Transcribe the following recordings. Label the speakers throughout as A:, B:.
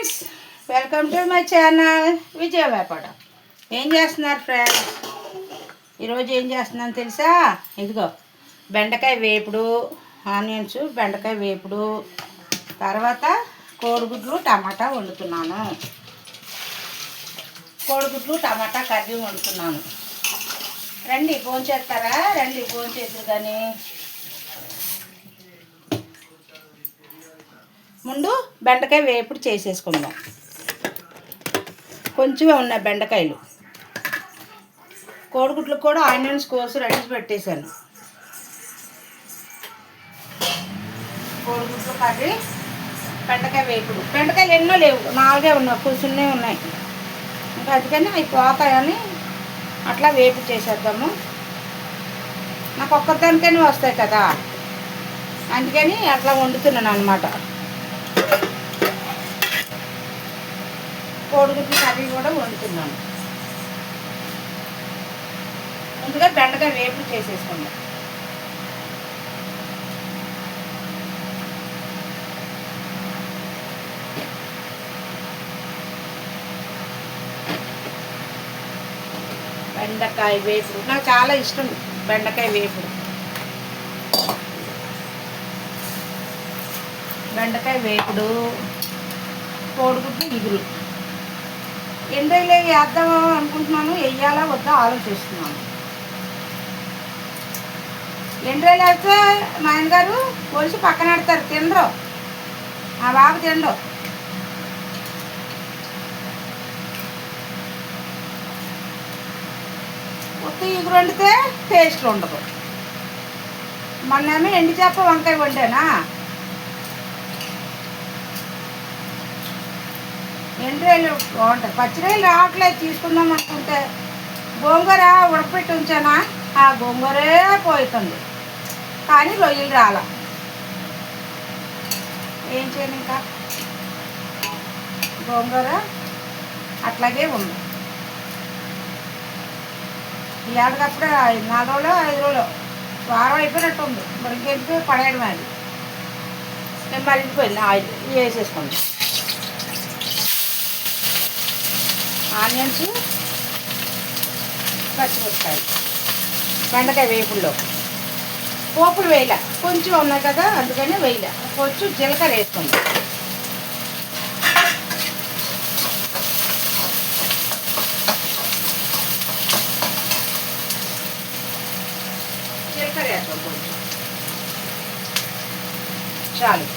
A: Friends, welcome to my channel విజయ వ్యాపారం. ఏం చేస్తున్నారు ఫ్రెండ్స్? ఈరోజు ఏం చేస్తున్నాను తెలుసా? ఇదిగో బెండకాయ వేపుడు, ఆనియన్స్ బెండకాయ వేపుడు, తర్వాత కోడిగుడ్లు టమాటా వండుతున్నాను. కోడిగుడ్లు టమాటా కర్రీ వండుతున్నాను. రండి భోంచేస్తారా? రండి భోంచేద్దరు. కానీ ముందు బెండకాయ వేపుడు చేసేసుకుందాం. కొంచెమే ఉన్నాయి బెండకాయలు. కోడిగుడ్లకు కూడా ఆనియన్స్ కోసి రెడీ పెట్టేశాను. కోడిగుడ్లు కర్రీ, బెండకాయ వేపుడు. బెండకాయలు ఎన్నో లేవు, 4 ఉన్నాయి, కూర్చునే ఉన్నాయి. ఇంకా అందుకని అవి పోతాయని అట్లా వేపుడు చేసేద్దాము. నాకు ఒక్కదానికైనా వస్తాయి కదా, అందుకని అట్లా వండుతున్నాను అన్నమాట. కోడిగుడ్లు కర్రీ కూడా వండుతున్నాను. ముందుగా బెండకాయ వేపుడు చేసేసుకుందాం. బెండకాయ వేపుడు నాకు చాలా ఇష్టం. బెండకాయ వేపుడు, బెండకాయ వేపుడు, కోడిగుడ్లు ఇగురు. ఎండలో వేద్దామా అనుకుంటున్నాను, వెయ్యాలా వద్దా ఆలోచిస్తున్నాను. ఎండలో వేస్తే మా ఆయనగారు పోలీసు పక్కన పెడతారు, తినరు. మా బాబు తినరు. ఉత్తి ఇగురు వండితే టేస్ట్ ఉండదు. మొన్నేమో ఎండి చేప వంకాయ వండానా, ఎండ్రాయిలు బాగుంటాయి. పచ్చిరాయలు రావట్లేదు, తీసుకుందాం అనుకుంటే గోంగూర ఉడకపెట్టి ఉంచానా, ఆ గోంగూరే పోతుంది. కానీ రొయ్యలు రాల. ఏం చేయను, ఇంకా గోంగూర అట్లాగే ఉంది. ఈ ఏడకప్పుడే 4 రోజులు 5 రోజులు వారం అయిపోయినట్టు ఉంది. మరి ఇంకెందుకు పడేయడం. అది నేను మరిగిపోయింది. ఆయిల్ వేసేసుకోండి. ఆనియన్స్, పచ్చిమిరపకాయలు, బెండకాయ వేపుల్లో పోపులు వేయలే, కొంచెం ఉన్నాయి కదా అందుకని వేయలే. కొంచెం జీలకర్ర వేసుకుందాం. జీలకర్ర వేస్తాం కొంచెం, చాలు.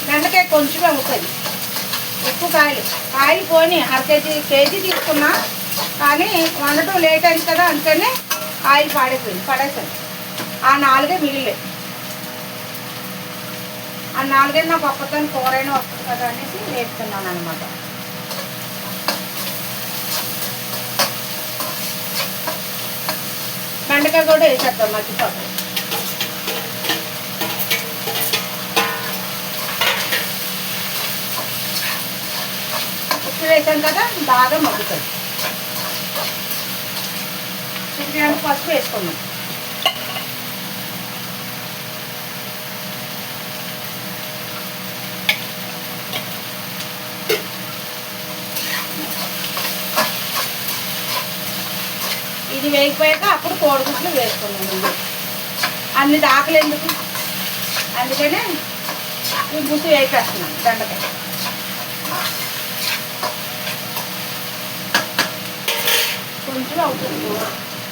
A: బెండకాయ కొంచెం అమ్ముతుంది, ఎక్కువ కాయలు పోని. కేజీ తీసుకున్నా, కానీ వండటం లేట్ అయింది కదా అందుకని ఆయిల్ పడేసాను. ఆ 4 మిగిలే. ఆ 4 నాకు ఒక్కదాని కూరైనా వస్తుంది కదా అనేసి వేస్తున్నాను అనమాట. బెండకాయ కూడా వేసేద్దాం మర్చిపోతాం. వేసాం కదా బాగా మగ్గుతుంది. చికెన్ పసుపు వేసుకున్నాం. ఇది వేగిపోయాక అప్పుడు కోడిగుడ్లు వేసుకున్నాం. అన్ని దాకలు ఎందుకు, అందుకనే ఈ గుడ్డు వేసేస్తున్నాం. బెండకాయ కొంచెం అవుతుంది,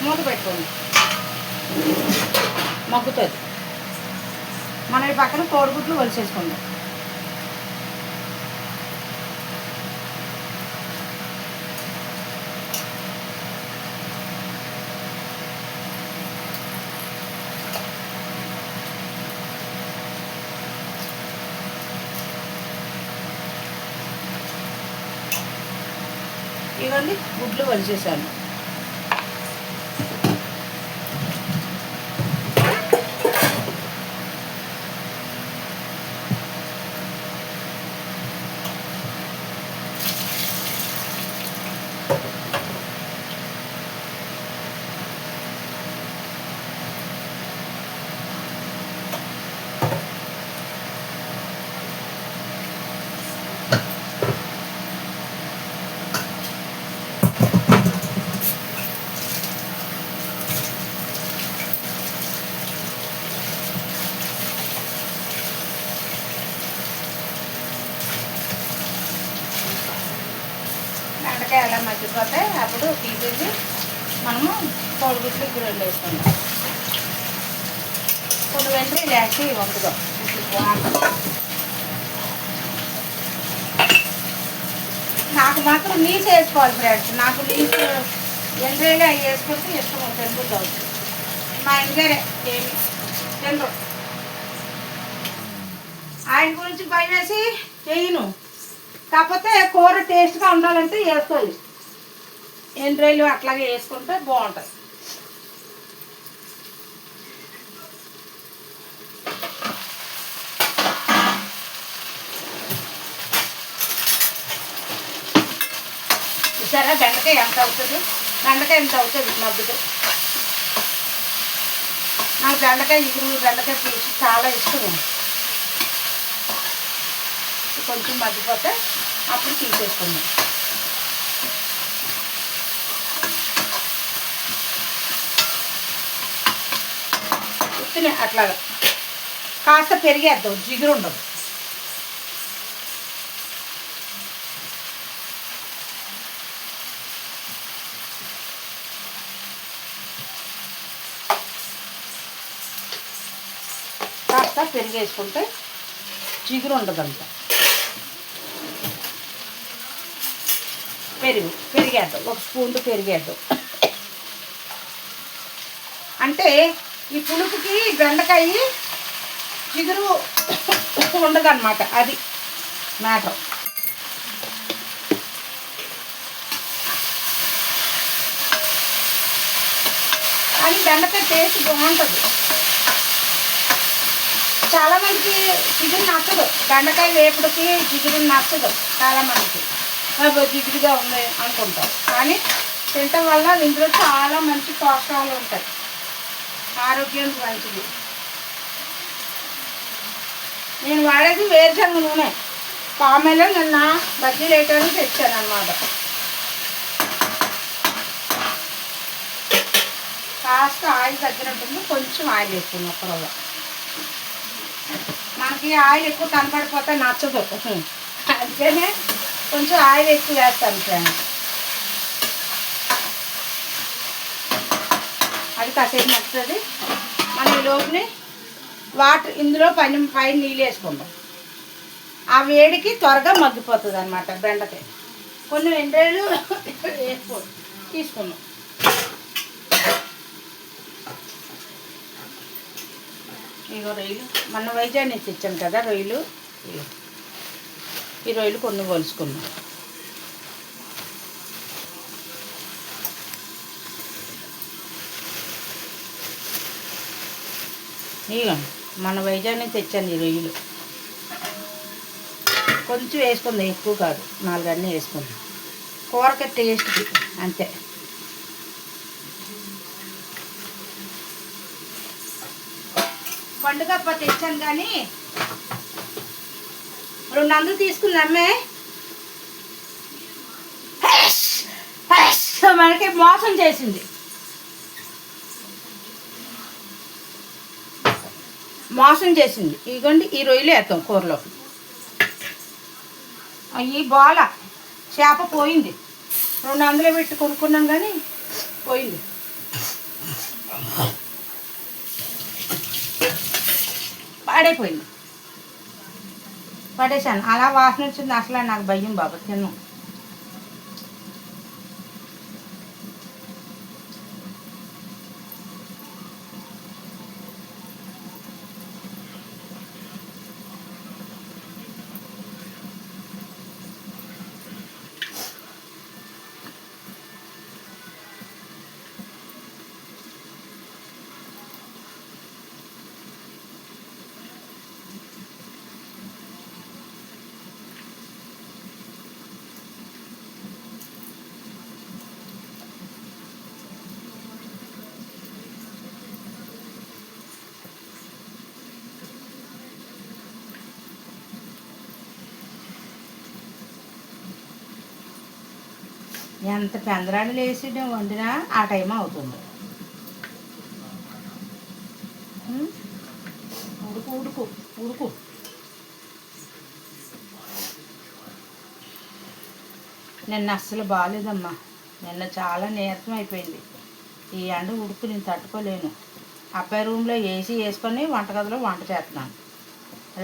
A: మూత పెట్టుకోండి, మగ్గుతుంది. మనం ఈ పక్కన కోడిగుడ్లు వలిసేసుకుందాం. ఇవన్నీ గుడ్లు వలిసేసాను. మిగిలింది మనము కోడిగుడ్లు ఇప్పుడు వేసుకుందాం. కొన్ని వెంటనే లేచి వండుదాం. నాకు మాత్రం నీసు వేసుకోవాలి ఫ్రెండ్స్. నాకు నీసు ఎండ్రైలు అవి వేసుకుంటే ఇష్టం తినబుద్ధి అవుతుంది. మా ఇంటిగారే ఏమి తినరు. ఆయన గురించి భయం వేసి వేయను. కాకపోతే కూర టేస్ట్గా ఉండాలంటే వేసుకోవాలి. ఎండ్రైలు అట్లాగే వేసుకుంటే బాగుంటుంది. చూసారా బెండకాయ ఎంత అవుతుంది? బెండకాయ ఎంత అవుతుంది మధ్యలో. నాకు బెండకాయ ఇగురు బెండకాయ పులుసు చాలా ఇష్టం. కొంచెం మగ్గిపోతే అప్పుడు తీసేసుకుందాం. ఉత్తినే అట్లాగా కాస్త పెరిగేద్దాం, జిగురు ఉండదు. కాస్త పెరిగేసుకుంటే జిగురు ఉండదంట. పెరిగేద్దాం, ఒక స్పూన్ పెరిగేద్దాం. అంటే ఈ పులుపుకి బెండకాయ జిగురు ఉండదన్నమాట. అది మ్యాటర్. కానీ బెండకాయ టేస్ట్ బాగుంటుంది. చాలామందికి జిగురు నచ్చదు. బెండకాయ వేపుడుకి జిగురు నచ్చదు చాలామందికి. జిగురుగా ఉంది అనుకుంటారు. కానీ తినటం వల్ల ఇందులో చాలా మంచి పోషకాలు ఉంటాయి. ఆరోగ్యానికి మంచిది. నేను వాడేది వేరుశనగ నూనె. పామెలో నిన్న బజ్జీలు వేయటానికి తెచ్చాను అన్నమాట. కాస్త ఆయిల్ తగ్గినట్టుంది, కొంచెం ఆయిల్ వేసుకున్నాం ఒక్కరోజు. మనకి ఆయిల్ ఎక్కువ కనపడిపోతే నచ్చదు. అందుకనే కొంచెం ఆయిల్ ఎక్కువ వేస్తాను ఫ్రెండ్స్. అది కాసేపు నచ్చుతుంది. మనం ఈ లోపుని వాటర్ ఇందులో పైన నీళ్ళు వేసుకుందాం. ఆ వేడికి త్వరగా మగ్గిపోతుంది అన్నమాట బెండకాయ. కొన్ని ఎండ్రాయిలు తీసుకున్నాం. ఇగో రొయ్యలు మన వైజాగ్ నుంచి ఇచ్చాం కదా రొయ్యలు. ఈ రొయ్యలు కొన్ని పోల్చుకున్నాం. ఇక మన వైజాగ్ నుంచి తెచ్చాను ఈ రొయ్యలు. కొంచెం వేసుకుందాం, ఎక్కువ కాదు, 4 అన్నీ వేసుకుందాం. కూరకి టేస్ట్కి అంతే. పండుగ తెచ్చాను కానీ 200 తీసుకుందామే. మనకి మోసం చేసింది. ఇదిగోండి ఈ రొయ్యలు వేస్తాం కూరలో. ఈ బాల చేప పోయింది. 200 పెట్టి కొనుక్కున్నాం కానీ పోయింది. పాడైపోయింది. పడేసాను. అలా వాసన వచ్చింది. అసలు నాకు భయం బాబా తిన్నాం. ఎంత పెందరాడు లేసి వండినా ఆ టైం అవుతుంది. ఉడుకు ఉడుకు ఉడుకు. నిన్న అస్సలు బాగాలేదమ్మా. నిన్న చాలా నీరసం అయిపోయింది. ఈ ఎండ ఉడుకు నేను తట్టుకోలేను. అబ్బాయి రూమ్లో ఏసీ వేసుకొని వంటగదిలో వంట చేస్తున్నాను.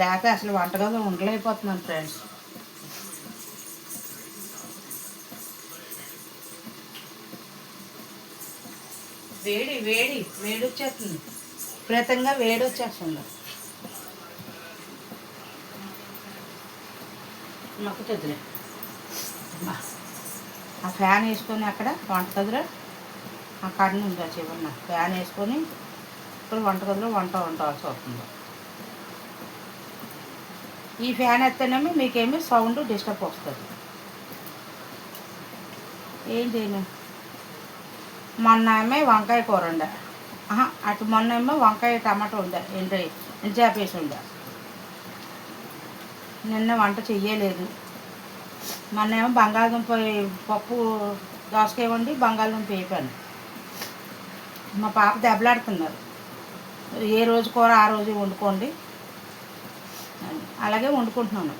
A: లేకపోతే అసలు వంటగదిలో ఉండలేకపోతున్నాను ఫ్రెండ్స్. వేడి వేడి వేడి వచ్చేస్తుంది, విపరీతంగా వేడి వచ్చేస్తుంది. మక్కుతుంది. ఆ ఫ్యాన్ వేసుకొని అక్కడ వంటగదిలో ఆ కన్ను ఉందా చివరిన ఫ్యాన్ వేసుకొని ఇక్కడ వంటగదిలో వండాల్సి వస్తుంది. ఈ ఫ్యాన్ ఎత్తేనేమో మీకేమీ సౌండ్ డిస్టర్బ్ వస్తుంది. ఏం చేయను. మొన్న ఏమో వంకాయ కూర ఉండే, అటు మొన్న ఏమో వంకాయ టమాటో ఉండే, ఎంచాపేసి ఉండే. నిన్న వంట చెయ్యలేదు. మొన్న ఏమో బంగాళదుంప పప్పు దోసకాయ వండి బంగాళదుంప వేపాను. మా పాప దెబ్బలాడుతున్నారు, ఏ రోజు కూర ఆ రోజు వండుకోండి, అలాగే వండుకుంటున్నాను.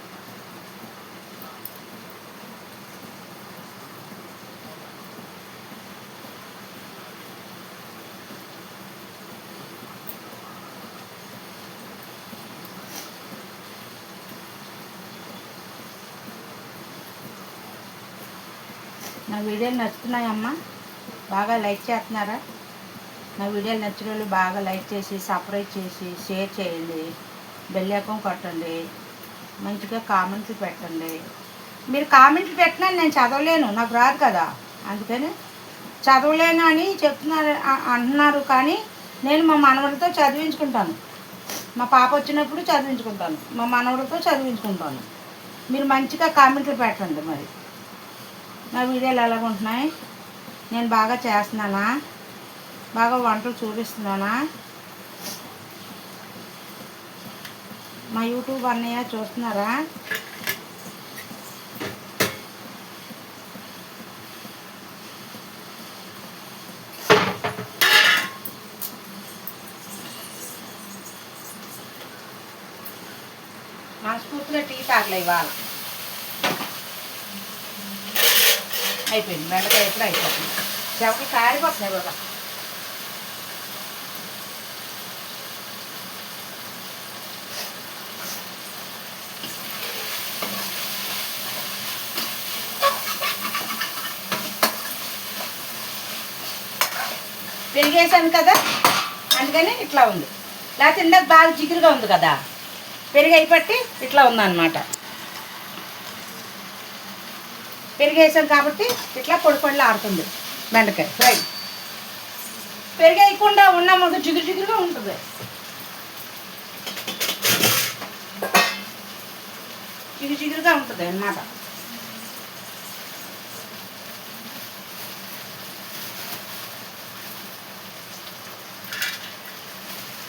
A: నా వీడియోలు నచ్చుతున్నాయమ్మా? బాగా లైక్ చేస్తున్నారా? నా వీడియోలు నచ్చిన వాళ్ళు బాగా లైక్ చేసి సబ్స్క్రైబ్ చేసి షేర్ చేయండి, బెల్ ఐకాన్ కొట్టండి, మంచిగా కామెంట్లు పెట్టండి. మీరు కామెంట్లు పెట్టినా నేను చదవలేను, నాకు రాదు కదా. అందుకని చదవలేను అని చెప్తున్నారు అంటున్నారు. కానీ నేను మా మనవడితో చదివించుకుంటాను. మా పాప వచ్చినప్పుడు చదివించుకుంటాను, మా మనవడితో చదివించుకుంటాను. మీరు మంచిగా కామెంట్లు పెట్టండి. మరి నా వీడియోలు ఎలాగుంటున్నాయి? నేను బాగా చేస్తున్నానా? బాగా వంటలు చూపిస్తున్నానా? మా యూట్యూబ్ అన్నయ్య చూస్తున్నారా? మనస్ఫూర్తిగా టీ తాగలే ఇవాళ. అయిపోయింది, బెండకాయ ఎప్పుడు అయిపోతుంది. చెవకి కారిపోతున్నాయి బాబా. పెరిగేసాను కదా అందుకని ఇట్లా ఉంది. లేకపోతే ఇందాక బాగా జిగురుగా ఉంది కదా, పెరుగు అయిపట్టి ఇట్లా ఉందన్నమాట. పెరిగేసాం కాబట్టి ఇట్లా పొడి పొడిలా ఆడుతుంది బెండకాయ ఫ్రై. పెరుగు వేయకుండా ఉన్నాము జిగురు జిగురుగా ఉంటుంది. జిగురు జిగురుగా ఉంటుంది అన్నమాట.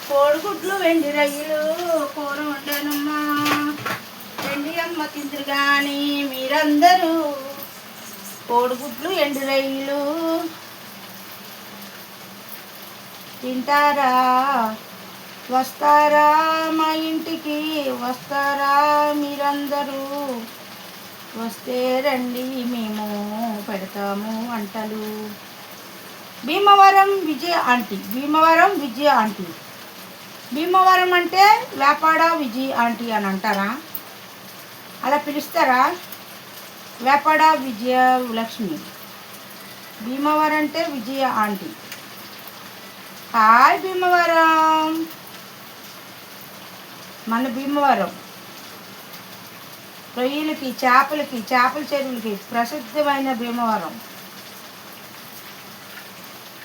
A: కోడిగుడ్లు వెండి రొయ్యలు కూర వండానమ్మా. వెండి అమ్మ తిందురు కానీ మీరందరూ కోడిగుడ్లు ఎండు రొయ్యలు తింటారా? వస్తారా మా ఇంటికి? వస్తారా మీరందరూ? వస్తే రండి, మేము పెడతాము వంటలు. భీమవరం విజయ ఆంటీ, భీమవరం విజయ ఆంటీ. భీమవరం అంటే వేపాడ విజయ ఆంటీ అని అంటారా? అలా పిలుస్తారా? వేపాడ విజయ లక్ష్మి, భీమవరం అంటే విజయ ఆంటీ. హాయ్ భీమవరం, మన భీమవరం రొయ్యలకి చేపలకి చేపల చెరువులకి ప్రసిద్ధమైన భీమవరం.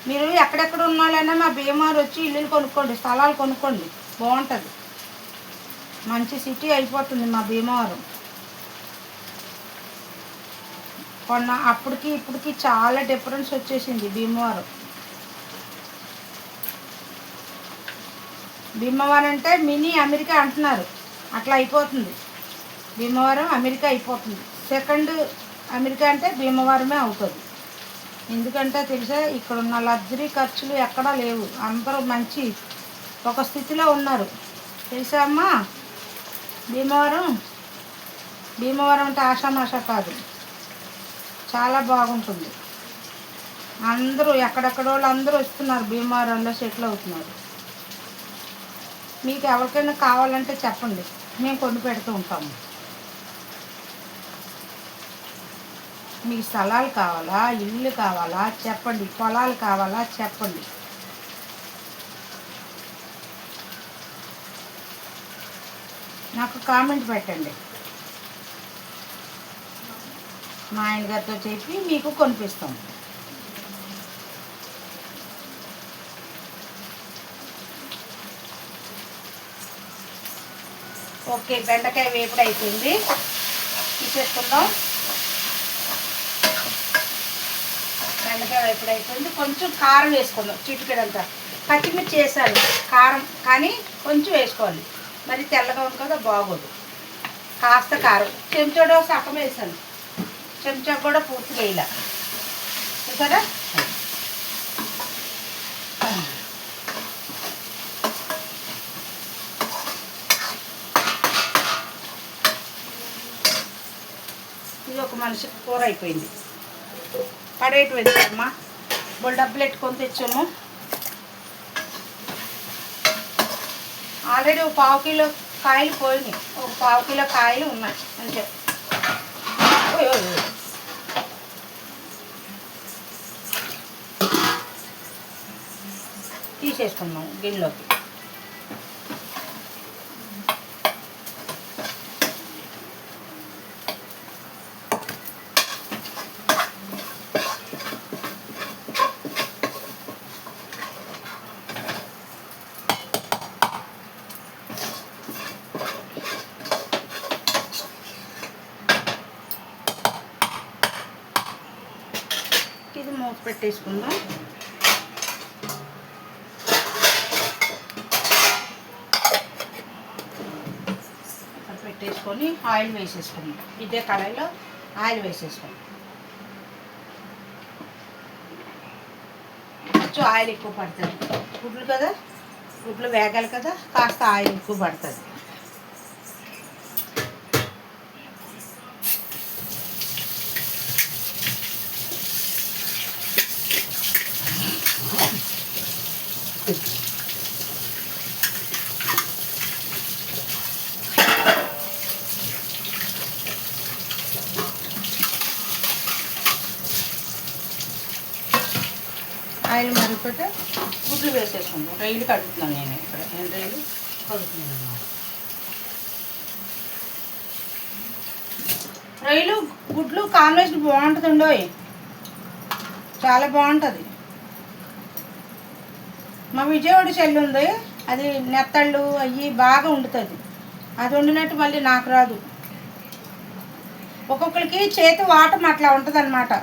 A: మీరు ఎక్కడెక్కడ ఉన్నాళ్ళైనా మా భీమవరం వచ్చి ఇల్లులు కొనుక్కోండి, స్థలాలు కొనుక్కోండి, బాగుంటుంది. మంచి సిటీ అయిపోతుంది మా భీమవరం. కొన్న అప్పటికి ఇప్పటికి చాలా డిఫరెన్స్ వచ్చేసింది భీమవరం. భీమవరం అంటే మినీ అమెరికా అంటున్నారు, అట్లా అయిపోతుంది. భీమవరం అమెరికా అయిపోతుంది. సెకండ్ అమెరికా అంటే భీమవరమే అవుతుంది. ఎందుకంటే తెలుసా, ఇక్కడ ఉన్న లగ్జరీ ఖర్చులు ఎక్కడా లేవు. అందరూ మంచి ఒక స్థితిలో ఉన్నారు తెలుసా అమ్మా. భీమవరం అంటే ఆషామాషా కాదు, చాలా బాగుంటుంది. అందరూ ఎక్కడెక్కడ వాళ్ళు అందరూ వస్తున్నారు, భీమవరంలో సెటిల్ అవుతున్నారు. మీకు ఎవరికైనా కావాలంటే చెప్పండి, మేము కొని పెడుతూ ఉంటాము. మీకు స్థలాలు కావాలా, ఇల్లు కావాలా చెప్పండి, పొలాలు కావాలా చెప్పండి. నాకు కామెంట్ పెట్టండి, మా ఆయన గారితో చెప్పి మీకు కొనిపిస్తాం. ఓకే, బెండకాయ వేపుడు అయిపోయింది, తీసేసుకుందాం. బెండకాయ వేపుడు అయిపోయింది. కొంచెం కారం వేసుకుందాం, చిటికెడంతా. పచ్చిమిర్చి వేసాను కారం, కానీ కొంచెం వేసుకోవాలి, మరి తెల్లగా ఉంది కదా బాగోదు. కాస్త కారం, చెంచాడో సగం వేసాను, చెంచా కూడా పూర్తిగా వేయాల. చూసారా? ఇది ఒక మనిషికి కూర అయిపోయింది. పడేటి వెళ్తామా, వాళ్ళు డబ్బులు పెట్టుకొని తెచ్చాము. ఆల్రెడీ ఒక 1/2 కిలో కాయలు పోయినాయి, ఒక 1/2 కిలో కాయలు ఉన్నాయి అంతే. తీసేసుకున్నాం గిన్నెలోకి. ఇది మూత పెట్టేసుకుందాం. పెట్టేసుకొని ఆయిల్ వేసేసుకుందాం. ఇదే కళాయిలో ఆయిల్ వేసేసుకుందాం. కొంచెం ఆయిల్ ఎక్కువ పడుతుంది, గుడ్లు కదా, గుడ్లు వేగాలి కదా, కాస్త ఆయిల్ ఎక్కువ పడుతుంది. ఆయిల్ మరిగిపోతే గుడ్లు వేసేసుకుంటాం. రైలు కడుగుతున్నాను నేను ఇక్కడ, నేను రైలు కడుగుతున్నాను అన్నమాట. రైలు గుడ్లు కాంబినేషన్ బాగుంటుందండో, చాలా బాగుంటుంది. మా విజయవాడ చెల్లి ఉంది, అది నెత్తళ్ళు అవి బాగా వండుతుంది. అది వండినట్టు మళ్ళీ నాకు రాదు. ఒక్కొక్కరికి చేతి వాటం అట్లా ఉంటుంది అన్నమాట.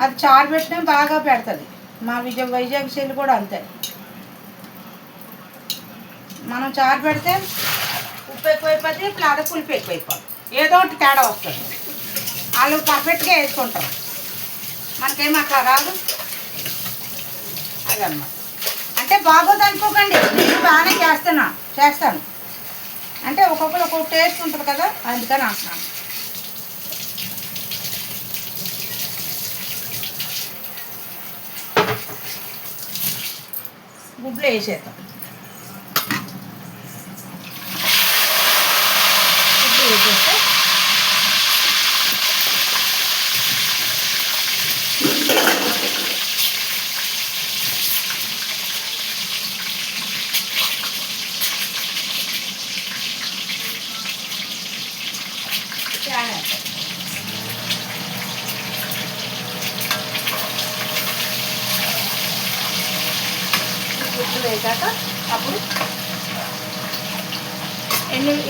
A: అది చారు పెట్టినా బాగా పెడుతుంది. మా వైజాగ్ చెల్లి కూడా అంతే. మనం చారు పెడితే ఉప్పు ఎక్కువైపోతుంది, లేదా పులుపు ఎక్కువైపోతుంది, ఏదో ఒకటి తేడా వస్తుంది. వాళ్ళు పర్ఫెక్ట్గా వేసుకుంటారు, మనకేం అట్లా రాదు. అదన్నమాట. అంటే బాగోదు అనుకోకండి, నేను బాగానే చేస్తాను. అంటే ఒక్కొక్కరు ఒక్కొక్క టేస్ట్ ఉంటుంది కదా, అందుకని అంటున్నాను. గుడ్లు వేసేద్దాం. గుడ్లు వేసేస్తే గుడ్లు వేసాక అప్పుడు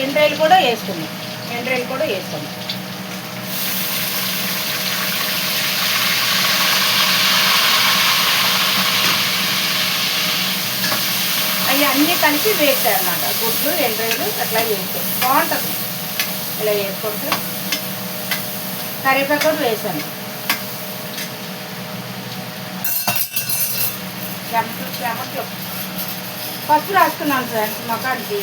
A: ఎండ్రాయిలు కూడా వేసుకున్నాం. అవి అన్నీ కలిపి వేస్తాయి అన్నమాట. గుడ్లు ఎండ్రాయిలు అట్లా వేస్తాయి, బాగుంటుంది. ఇలా వేసుకుంటే కరివేపాకు కూడా వేసాను. చెమట్లు పసుపు రాసుకున్నాను ఫ్రెండ్స్ మొఖానికి.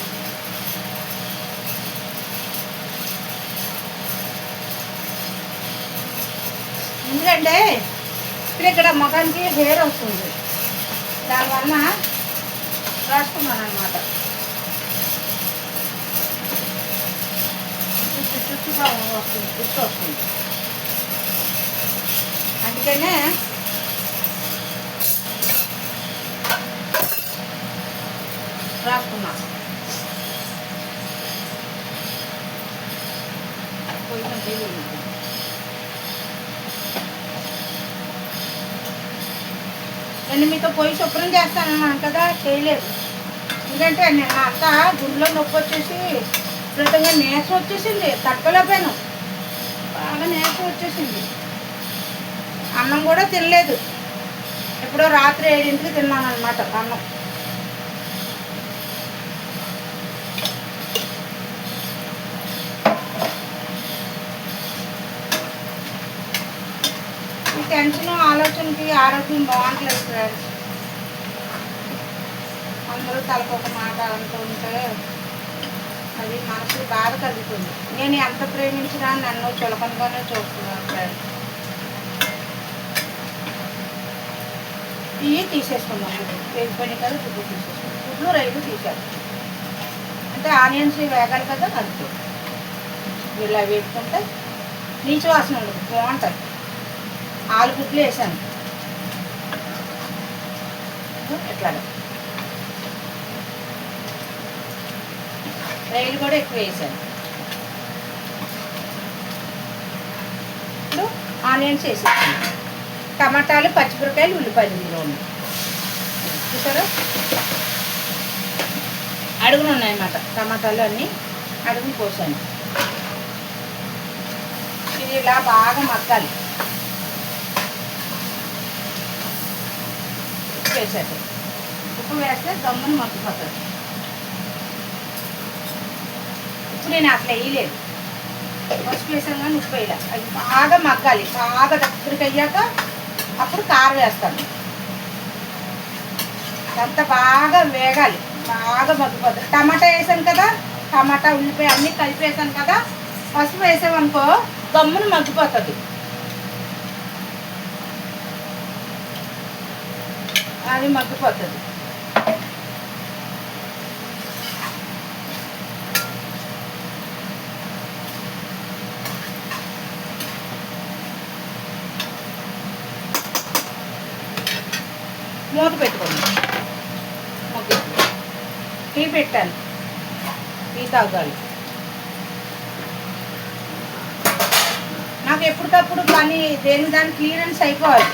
A: ఎందుకంటే ఇక్కడ మొఖానికి హెయిర్ వస్తుంది, దానివల్ల రాసుకున్నాను అనమాట. చుట్టుగా వస్తుంది, గుర్తు వస్తుంది, అందుకనే రాసుకున్నాను. నేను మీతో పొయ్యి శుభ్రం చేస్తానన్నాను కదా, చేయలేదు. ఎందుకంటే నేను మా అత్త గుండెలో నొప్పి వచ్చేసి విపరీతంగా నీరసం వచ్చేసింది, తట్టుకోలేకపోయాను, బాగా నీరసం వచ్చేసింది. అన్నం కూడా తినలేదు, ఎప్పుడో రాత్రి 7ంటికి తిన్నాను అనమాట అన్నం. ఈ టెన్షన్ ఆలోచనకి ఆరోగ్యం బాగుంటలేదు ఫ్రెండ్స్. అందరూ తలకొక మాట అంటూ ఉంటే అది మనసు బాధ కలుగుతుంది. నేను ఎంత ప్రేమించినా నన్ను చులకనగానే చూస్తున్నాను ఫ్రెండ్స్. ఇవి తీసేసుకున్నాం, వేగిపోయినాయి కదా, గుడ్లు తీసేసుకున్నాం. గుడ్లు 2 తీసాను, అంటే ఆనియన్స్ వేగాలి కదా, అందుకు ఇలా వేపుకుంటే నీచు వాసన ఉండదు, బాగుంటుంది. ఆలుగుడ్లు వేసాను ఇట్లాగా, రైలు కూడా ఎక్కువ వేసాను. ఇప్పుడు ఆనియన్స్ వేసేసాను, టమాటాలు, పచ్చిమిరకాయలు, ఉల్లిపాయలు ఇందులో ఉన్నాయి చూసారా, అడుగులు ఉన్నాయన్నమాట. టమాటాలు అన్నీ అడుగుని పోసాను. ఇది ఇలా బాగా మగ్గాలి. ఉప్పు వేసాక, ఉప్పు వేస్తే గమ్ముని మగ్గిపోతుంది. ఉప్పు నేను అసలు వేయలేదు, పసుపు వేసాను కానీ ఉప్పు వేయాలి. అది బాగా మగ్గాలి, బాగా దగ్గరికి అయ్యాక అప్పుడు కారం వేస్తాను. అంతా బాగా వేగాలి, బాగా మగ్గిపోతుంది. టమాటా వేసాను కదా, టమాటా, ఉల్లిపాయ అన్నీ కలిపి వేసాను కదా, పసుపు వేసామనుకో గమ్మున మగ్గిపోతుంది. అది మగ్గిపోతుంది. మూత పెట్టుకోండి. టీ పెట్టాను, టీ తాగాలి. నాకు ఎప్పటికప్పుడు పని దాని క్లియరెన్స్ అయిపోవాలి.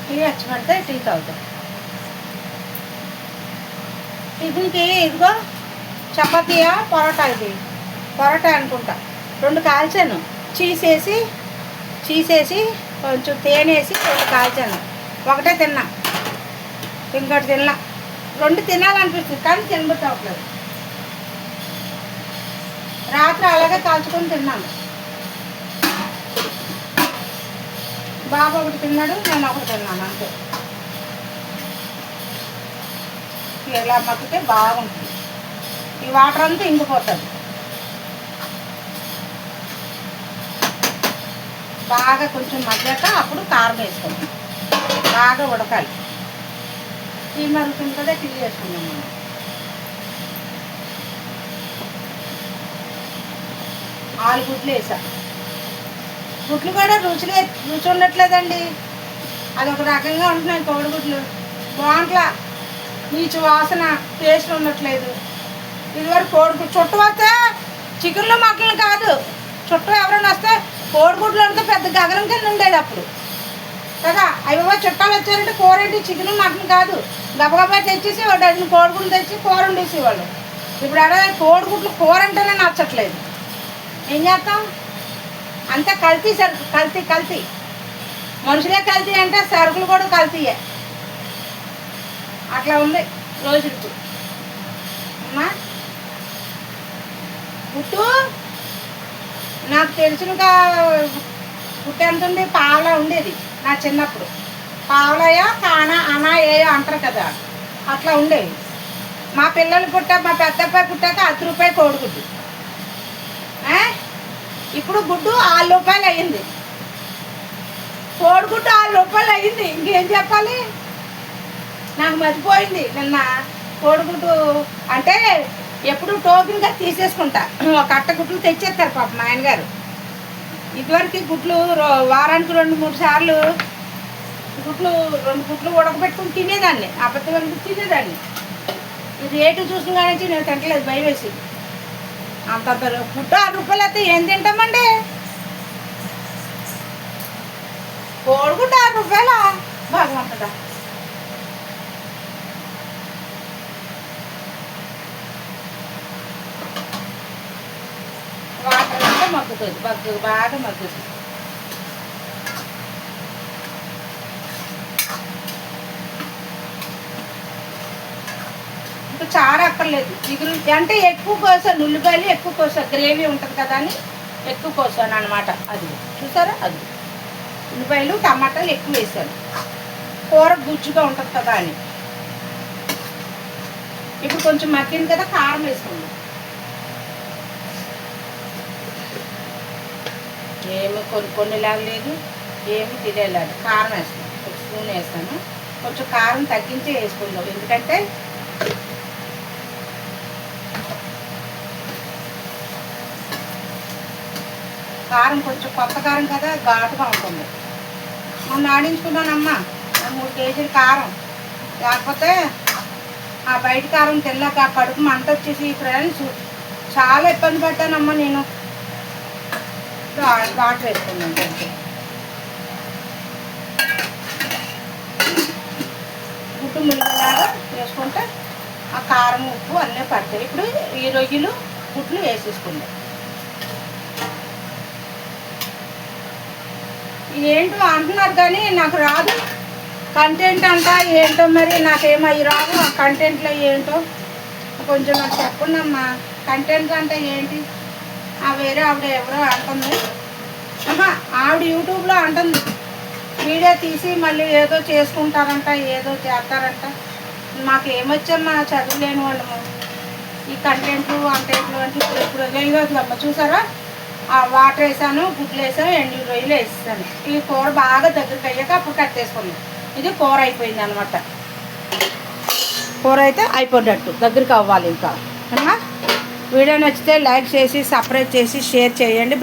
A: టీ వచ్చి పడితే టీ తాగుతాం. టిఫిన్కి ఇదిగో చపాతీయా పరోటా, ఇది పరోటా అనుకుంటా. 2 కాల్చాను, చీసేసి కొంచెం తేనేసి 2 కాల్చాను. ఒకటే తిన్నా, ఇంకోటి తిన్నా. 2 తినాలనిపిస్తుంది కానీ తినబుద్ధి అవ్వట్లేదు. రాత్రి అలాగే కాల్చుకొని తిన్నాను. బాబు ఒకటి తిన్నాడు, నేను ఒకటి తిన్నాను అంతే. ఇలా మగ్గితే బాగుంటుంది. ఈ వాటర్ అంతా ఇంకిపోతుంది. బాగా కొంచెం మగ్గాక అప్పుడు కారం వేసుకోండి. బాగా ఉడకాలి. టీ మరుగుతుంది కదా, టీ వేసుకున్నాం మనం. గుడ్లు వేసా. గుడ్లు కూడా రుచి ఉండట్లేదండి. అది ఒక రకంగా ఉంటున్నాయి కోడిగుడ్లు. బాగుంట్లా, నీచు వాసన, టేస్ట్ ఉండట్లేదు. ఇదివరకు కోడిగుడ్లు చుట్టూ వస్తే చికెన్లు మటన్లు కాదు, చుట్టూ ఎవరైనా వస్తే కోడిగుడ్లు అంటే పెద్ద గగనం కింద ఉండేది అప్పుడు కదా. అవి చుట్టాలు వచ్చారంటే కూర ఏంటి, చికెన్ మటన్ కాదు, గబగబా తెచ్చేసి వాడు కోడిగుడ్లు తెచ్చి కూర వండేసేవాళ్ళు. ఇప్పుడు అదే కోడిగుడ్లు కూర అంటేనే నచ్చట్లేదు. ఏం చేస్తాం, అంతా కల్తీ సరుకు, కల్తీ. మనుషులే కల్తీ అంటే సరుకులు కూడా కల్తీయే. అట్లా ఉంది రోజులకు. అమ్మా పుట్టు, నాకు తెలిసినగా పుట్టు ఎంత ఉంది, పావలా ఉండేది నా చిన్నప్పుడు. పావలయో కానా అనా ఏయో అంటారు కదా, అట్లా ఉండేవి. మా పిల్లలు పుట్టాక, మా పెద్ద అబ్బాయి పుట్టాక ₹10 కోడిగుడ్డు. ఇప్పుడు గుడ్డు ₹6 అయ్యింది. కోడిగుడ్డు ₹6 అయ్యింది. ఇంకేం చెప్పాలి, నాకు మర్చిపోయింది. నిన్న కోడిగుడ్డు అంటే ఎప్పుడు టోకెన్గా తీసేసుకుంటా. ఒక అట్ట గుడ్లు తెచ్చేస్తారు పాప మా ఆయనగారు. ఇదివరకు గుడ్లు వారానికి 2-3 సార్లు గుడ్లు 2 గుడ్లు ఉడకబెట్టుకుని తినేదాన్ని. అబద్ధం తినేదాన్ని. ఇది రేటు చూసిన కానీ నేను తింటలేదు, భయం వేసి. అంత గుడ్డు ₹6 అయితే ఏం తింటామండి? కోడిగుడ్డు ₹6 భగవంతుడా. వాటర్ అంతా మగ్గుతుంది, బాగా మగ్గుతుంది. ఇంకా చారు అక్కర్లేదు. చిగురు అంటే ఎక్కువ కోసాను, ఉల్లిపాయలు ఎక్కువ కోసాను, గ్రేవీ ఉంటుంది కదా అని ఎక్కువ కోసాను అనమాట. అది చూసారా, అది ఉల్లిపాయలు టమాటాలు ఎక్కువ వేసాను, కూర గుజ్జుగా ఉంటుంది కదా అని. ఇప్పుడు కొంచెం మగ్గింది కదా, కారం వేసుకుందాం. ఏమి కొన్నిలాగా లేదు, ఏమి తినేలాగా. కారం వేస్తాను, ఒక స్పూన్ వేస్తాను. కొంచెం కారం తగ్గించే వేసుకుందాం, ఎందుకంటే కారం కొంచెం కొత్త కారం కదా, ఘాటుగా ఉంటుంది. మొన్న ఆడించుకున్నానమ్మా 3 కేజీలు కారం. లేకపోతే ఆ బయట కారం తిన్నాక కడుపు మంట వచ్చేసి ఫ్రెండ్స్ చాలా ఇబ్బంది పడ్డానమ్మా నేను. వాటర్ వేసుకున్నాను కొంచెం. గుడ్డు ములిగేలాగా వేసుకుంటే ఆ కారం ఉప్పు అన్నీ పడతాయి. ఇప్పుడు ఈ రొయ్యలు గుడ్లు వేసేసుకుందాం. ఏంటో అంటున్నారు కానీ నాకు రాదు కంటెంట్ అంట. ఏంటో మరి నాకేమో అవి రాదు. ఆ కంటెంట్లో ఏంటో కొంచెం నాకు చెప్పండి అమ్మా. కంటెంట్ అంటే ఏంటి? వేరే ఆవిడ ఎవరో అంటుంది అమ్మా, ఆవిడ యూట్యూబ్లో అంటుంది వీడియో తీసి మళ్ళీ ఏదో చేసుకుంటారంట, ఏదో చేస్తారంట. మాకు ఏమొచ్చమ్మా, చదువులేని వాళ్ళము. ఈ కంటెంట్లు అంటెంట్లు అంటే ఇప్పుడు వేయగలమ్మా. చూసారా, వాటర్ వేసాను, గుడ్లు వేసాను, ఎండు రొయ్యలు వేసాను. ఈ కూర బాగా దగ్గరికి అయ్యాక అప్పుడు కట్టేసుకున్నాను. ఇది కూర అయిపోయింది అనమాట. కూర అయితే అయిపోయినట్టు, దగ్గరికి అవ్వాలి ఇంకా. వీడియో నచ్చితే లైక్ చేసి, సబ్స్క్రైబ్ చేసి, షేర్ చేయండి.